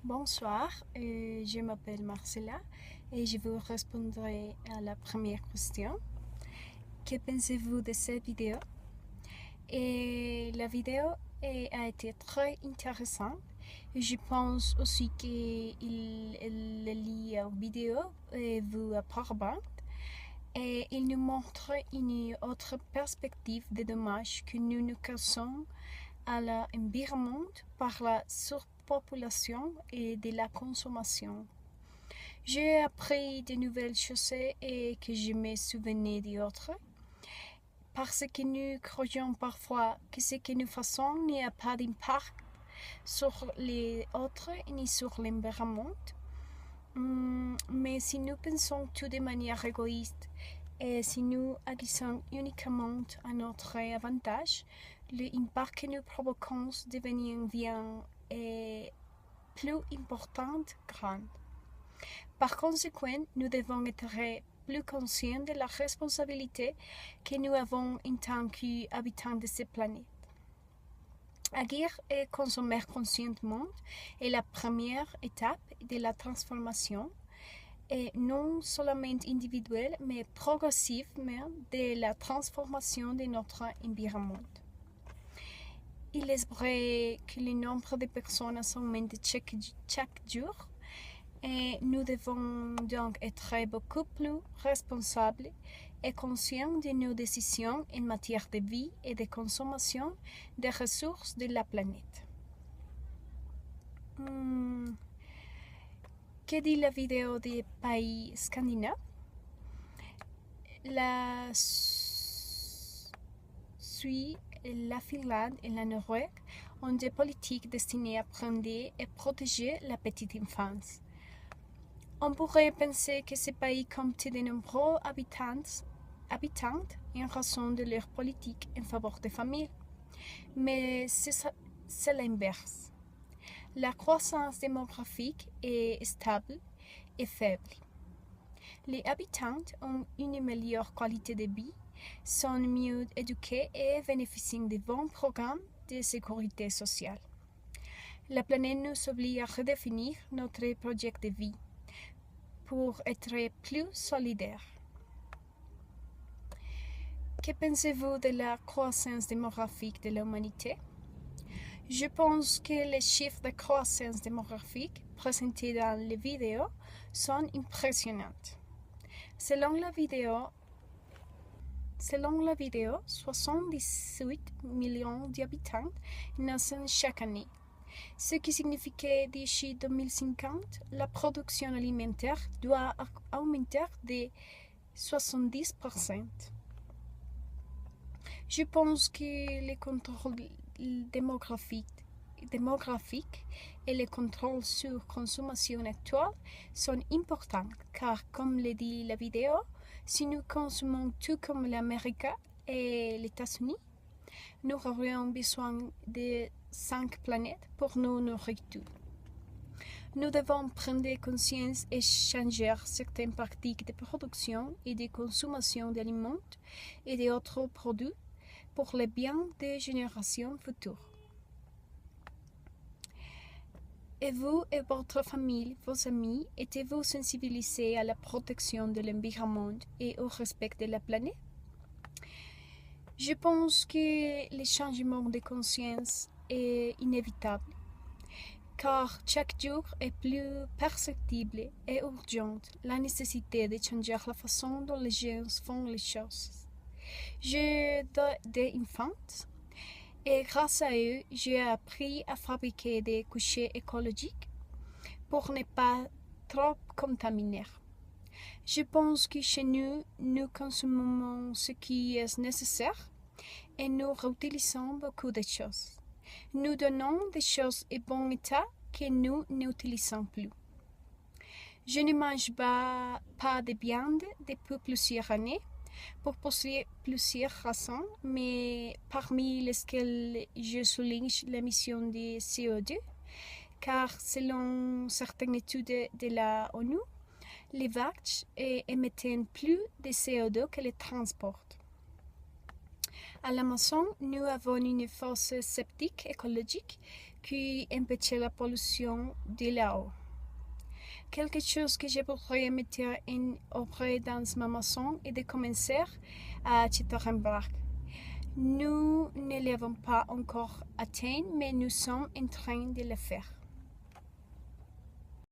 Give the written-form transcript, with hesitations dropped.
Bonsoir, je m'appelle Marcella et je vous répondrai à la première question. Que pensez-vous de cette vidéo? Et la vidéo a été très intéressante. Je pense aussi que la vidéo vous apprend et il nous montre une autre perspective des dommages que nous causons à l'environnement par la surpopulation et de la consommation. J'ai appris de nouvelles choses et que je me souvenais d'autres, parce que nous croyons parfois que ce que nous faisons n'a pas d'impact sur les autres ni sur l'environnement. Mais si nous pensons tout de manière égoïste et si nous agissons uniquement à notre avantage, l'impact que nous provoquons devient bien et plus important, grand. Par conséquent, nous devons être plus conscients de la responsabilité que nous avons en tant qu'habitants de cette planète. Agir et consommer consciemment est la première étape de la transformation, et non seulement individuelle, mais progressivement de la transformation de notre environnement. Il est vrai que le nombre de personnes augmente chaque jour, et nous devons donc être beaucoup plus responsables et conscients de nos décisions en matière de vie et de consommation des ressources de la planète. Que dit la vidéo des pays scandinaves? La Suisse, la Finlande et la Norvège ont des politiques destinées à prendre et protéger la petite enfance. On pourrait penser que ces pays comptent de nombreux habitants en raison de leur politique en faveur des familles. Mais c'est l'inverse. La croissance démographique est stable et faible. Les habitants ont une meilleure qualité de vie, sont mieux éduqués et bénéficient de bons programmes de sécurité sociale. La planète nous oblige à redéfinir notre projet de vie pour être plus solidaires. Que pensez-vous de la croissance démographique de l'humanité? Je pense que les chiffres de croissance démographique présentés dans les vidéos sont impressionnants. Selon la vidéo, 78 millions d'habitants naissent chaque année, ce qui signifie que d'ici 2050, la production alimentaire doit augmenter de 70%. Je pense que le contrôle démographique et le contrôle sur consommation actuelle sont importants, car comme le dit la vidéo, si nous consommons tout comme l'Amérique et les États-Unis, nous aurions besoin de 5 planètes pour nous nourrir tout. Nous devons prendre conscience et changer certaines pratiques de production et de consommation d'aliments et d'autres produits pour le bien des générations futures. Et vous et votre famille, vos amis, êtes-vous sensibilisés à la protection de l'environnement et au respect de la planète? Je pense que le changement de conscience est inévitable, car chaque jour est plus perceptible et urgente la nécessité de changer la façon dont les gens font les choses. J'ai des enfants et grâce à eux, j'ai appris à fabriquer des couchers écologiques pour ne pas trop contaminer. Je pense que chez nous, nous consommons ce qui est nécessaire et nous réutilisons beaucoup de choses. Nous donnons des choses en bon état que nous n'utilisons plus. Je ne mange pas de viande depuis plusieurs années pour plusieurs raisons, mais parmi lesquelles je souligne l'émission de CO2, car selon certaines études de la ONU, les vaches émettent plus de CO2 que les transports. À l'Amazon, nous avons une fosse septique écologique qui empêche la pollution de l'eau. Quelque chose que je pourrais mettre en œuvre dans ma maison est de commencer à acheter un parc. Nous ne l'avons pas encore atteint, mais nous sommes en train de le faire.